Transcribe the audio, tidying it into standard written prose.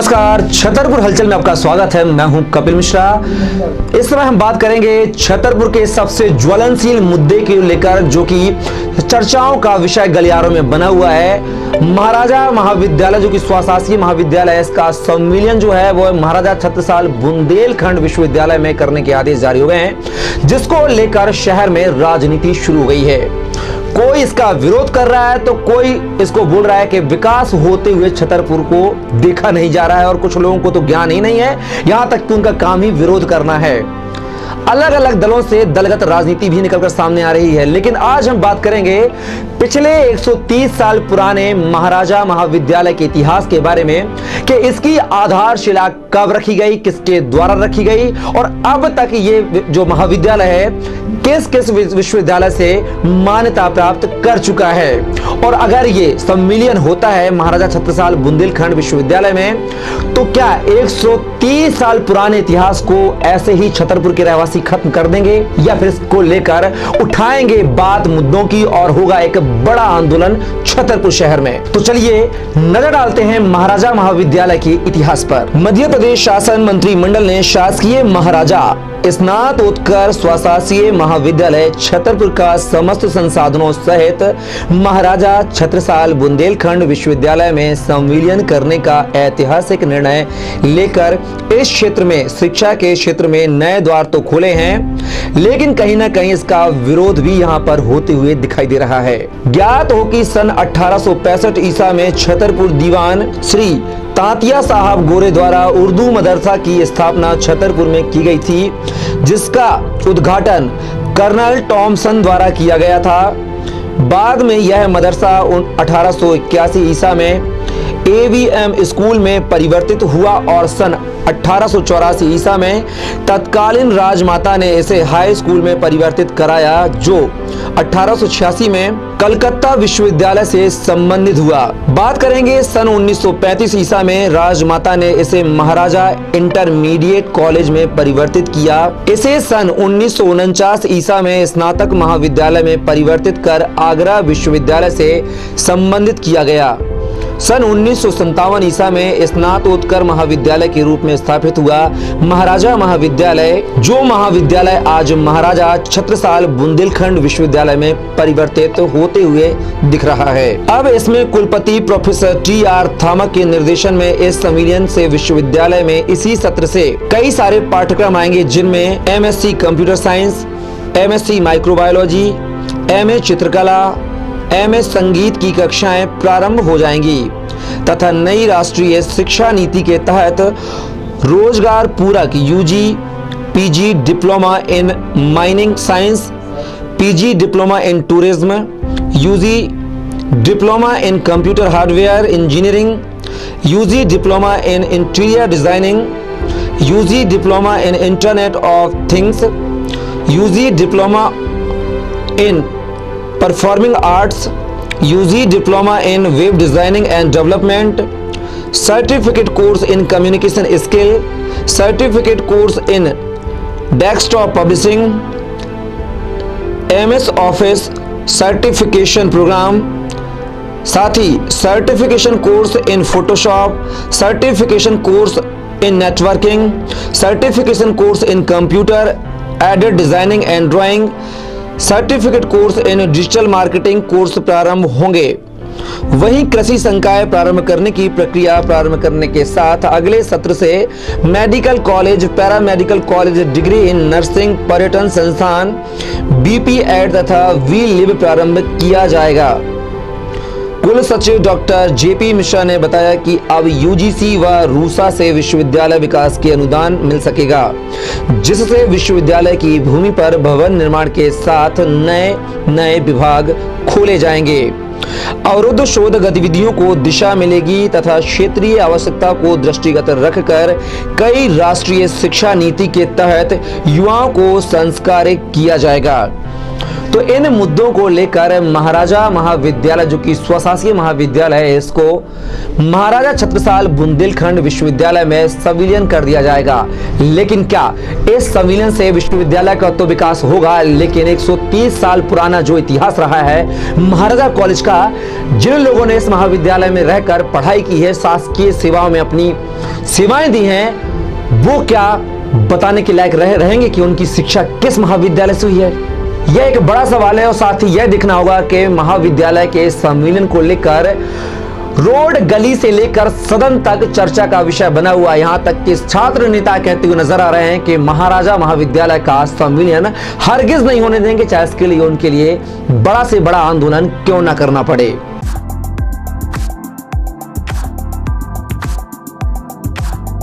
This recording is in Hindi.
नमस्कार, छतरपुर हलचल में आपका स्वागत है। मैं हूं कपिल मिश्रा। इस समय हम बात करेंगे छतरपुर के सबसे ज्वलनशील मुद्दे को लेकर, जो कि चर्चाओं का विषय गलियारों में बना हुआ है। महाराजा महाविद्यालय, जो कि स्वशासी महाविद्यालय है, इसका संविलियन जो है वो महाराजा छत्रसाल बुंदेलखंड विश्वविद्यालय में करने के आदेश जारी हो गए हैं, जिसको लेकर शहर में राजनीति शुरू हो गई है। कोई इसका विरोध कर रहा है तो कोई इसको बोल रहा है कि विकास होते हुए छतरपुर को देखा नहीं जा रहा है, और कुछ लोगों को तो ज्ञान ही नहीं है, यहां तक कि उनका काम ही विरोध करना है। अलग अलग दलों से दलगत राजनीति भी निकलकर सामने आ रही है। लेकिन आज हम बात करेंगे पिछले 130 साल पुराने महाराजा महाविद्यालय के इतिहास के बारे में, कि इसकी आधारशिला कब रखी गई, किसके द्वारा रखी गई, और अब तक ये जो महाविद्यालय है किस किस विश्वविद्यालय से मान्यता प्राप्त कर चुका है। और अगर ये सम्मिलन होता है महाराजा छत्रसाल बुंदेलखंड विश्वविद्यालय में, तो क्या 130 साल पुराने इतिहास को ऐसे ही छतरपुर के रहवासी खत्म कर देंगे, या फिर इसको लेकर उठाएंगे बात मुद्दों की और होगा एक बड़ा आंदोलन छतरपुर शहर में। तो चलिए नजर डालते हैं महाराजा महाविद्यालय के इतिहास पर। मध्य प्रदेश शासन मंत्रिमंडल ने शासकीय महाराजा स्नातकोत्तर स्वशासीय महाविद्यालय छतरपुर का समस्त संसाधनों सहित महाराजा छत्रसाल बुंदेलखंड विश्वविद्यालय में संविलियन करने का ऐतिहासिक निर्णय लेकर इस क्षेत्र में शिक्षा के क्षेत्र में नए द्वार तो खोले हैं, लेकिन कहीं ना कहीं इसका विरोध भी यहाँ पर होते हुए दिखाई दे रहा है। ज्ञात हो कि सन 1865 ईसा में छतरपुर दीवान श्री तांतिया साहब गोरे द्वारा उर्दू मदरसा की स्थापना छतरपुर में की गई थी, जिसका उद्घाटन कर्नल टॉमसन द्वारा किया गया था। बाद में यह मदरसा 1881 ईसा में AVM स्कूल में परिवर्तित हुआ और सन 1884 ईसा में तत्कालीन राजमाता ने इसे हाई स्कूल में परिवर्तित कराया, जो 1886 में कलकत्ता विश्वविद्यालय से संबंधित हुआ। बात करेंगे सन 1935 ईसा में राजमाता ने इसे महाराजा इंटरमीडिएट कॉलेज में परिवर्तित किया। इसे सन 1949 ईसा में स्नातक महाविद्यालय में परिवर्तित कर आगरा विश्वविद्यालय से संबंधित किया गया। सन 1957 ईसा में स्नातकोत्तर महाविद्यालय के रूप में स्थापित हुआ महाराजा महाविद्यालय, जो महाविद्यालय आज महाराजा छत्रसाल बुंदेलखंड विश्वविद्यालय में परिवर्तित होते हुए दिख रहा है। अब इसमें कुलपति प्रोफेसर TR थामक के निर्देशन में इस संविलियन से विश्वविद्यालय में इसी सत्र से कई सारे पाठ्यक्रम आएंगे, जिनमें MSc computer science, MSc microbiology, MA चित्रकला, MA संगीत की कक्षाएं प्रारंभ हो जाएंगी तथा नई राष्ट्रीय शिक्षा नीति के तहत रोजगार पूरक UG, PG diploma in mining science, PG diploma in tourism, UG diploma in computer hardware engineering, UG diploma in interior designing, UG diploma in internet of things, UG diploma in performing arts, UG diploma in web designing and development, certificate course in communication skill, certificate course in desktop publishing, MS office certification program, साथ ही certification course in Photoshop, certification course in networking, certification course in computer added designing and drawing, certificate course in digital marketing course प्रारंभ होंगे। वहीं कृषि संकाय प्रारंभ करने की प्रक्रिया प्रारंभ करने के साथ अगले सत्र से medical college, paramedical college, degree in nursing, पर्यटन संस्थान, BP एड तथा V.Liv प्रारंभ किया जाएगा। कुल सचिव डॉक्टर JP मिश्रा ने बताया कि अब UGC व रूसा से विश्वविद्यालय विकास के अनुदान मिल सकेगा, जिससे विश्वविद्यालय की भूमि पर भवन निर्माण के साथ नए नए विभाग खोले जाएंगे। अवरुद्ध शोध गतिविधियों को दिशा मिलेगी तथा क्षेत्रीय आवश्यकता को दृष्टिगत रखकर कई राष्ट्रीय शिक्षा नीति के तहत युवाओं को संस्कारित किया जाएगा। तो इन मुद्दों को लेकर महाराजा महाविद्यालय, जो कि स्वशासी महाविद्यालय है, इसको महाराजा छत्रसाल बुंदेलखंड विश्वविद्यालय में संविलियन कर दिया जाएगा। लेकिन क्या इस संविलियन से विश्वविद्यालय का तो विकास होगा, लेकिन 130 साल पुराना जो इतिहास रहा है महाराजा कॉलेज का, जिन लोगों ने इस महाविद्यालय में रहकर पढ़ाई की है, शासकीय सेवाओं में अपनी सेवाएं दी हैं, वो क्या बताने के लायक रहेंगे कि उनकी शिक्षा किस महाविद्यालय से हुई है? यह एक बड़ा सवाल है। और साथ ही यह देखना होगा कि महाविद्यालय के सम्मेलन को लेकर रोड गली से लेकर सदन तक चर्चा का विषय बना हुआ। यहां तक कि छात्र नेता कहते हुए नजर आ रहे हैं कि महाराजा महाविद्यालय का सम्मेलन हरगिज नहीं होने देंगे, चाहे इसके लिए उनके लिए बड़ा से बड़ा आंदोलन क्यों ना करना पड़े।